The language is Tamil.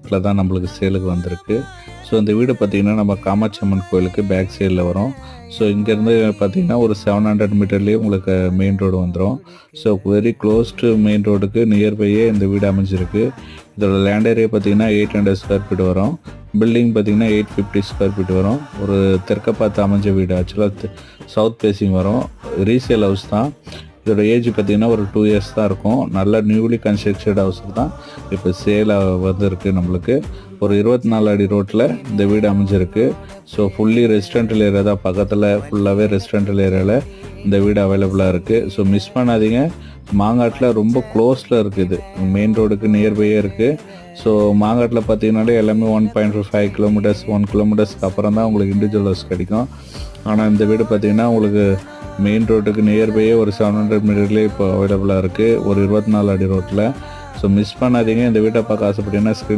மார்க்கெட்டில் தான் நம்மளுக்கு சேலுக்கு வந்திருக்கு. ஸோ இந்த வீடு பார்த்திங்கன்னா நம்ம காமாட்சி அம்மன் கோயிலுக்கு பேக் சைடில் வரும். ஸோ இங்கேருந்து பார்த்திங்கன்னா ஒரு 700 மீட்டர்லேயே உங்களுக்கு மெயின் ரோடு வந்துடும். So very close to main ரோடுக்கு நியர்பையே இந்த வீடு அமைஞ்சிருக்கு. இதோட லேண்ட் ஏரியா பார்த்திங்கன்னா 800 ஸ்கொயர் ஃபீட் வரும். பில்டிங் பார்த்திங்கன்னா 850 ஸ்கொயர் ஃபீட் வரும். ஒரு தெற்க பார்த்து அமைஞ்ச வீடு, ஆக்சுவலாக சவுத் ஃபேஸிங் வரும். ரீசேல் ஹவுஸ் தான். இதோட ஏஜ் பார்த்திங்கன்னா ஒரு 2 இயர்ஸ் தான் இருக்கும். நல்ல நியூலி கன்ஸ்ட்ரக்டட் ஹவுஸ் தான் இப்போ சேலாக வந்திருக்கு. நம்மளுக்கு ஒரு 24 அடி ரோட்டில் இந்த வீடு அமைஞ்சிருக்கு. ஸோ ஃபுல்லி ரெசிடென்டல் ஏரியா தான், பக்கத்தில் ஃபுல்லாகவே ரெசிடென்டல் ஏரியாவில் இந்த வீடு அவைலபிளாக இருக்குது. ஸோ மிஸ் பண்ணாதீங்க. மாங்காட்டில் ரொம்ப க்ளோஸில் இருக்குது, மெயின் ரோடுக்கு நியர்பையே இருக்குது. ஸோ மாங்காட்டில் பார்த்தீங்கன்னாலே எல்லாமே 1.5 கிலோமீட்டர்ஸ் 1 கிலோமீட்டர்ஸ்க்கு அப்புறம் தான் உங்களுக்கு இண்டிவிஜுவல் ஹவுஸ் கிடைக்கும். ஆனால் இந்த வீடு பார்த்திங்கன்னா உங்களுக்கு மெயின் ரோட்டுக்கு நியர்பையே ஒரு 700 மீட்டர்லேயே இப்போ அவைலபிளாக இருக்குது, ஒரு 24 அடி ரோட்டில். ஸோ மிஸ் பண்ணாதீங்க. இந்த வீட்டை பார்க்க ஆசைப்பட்டீங்கன்னா ஸ்க்ரீன்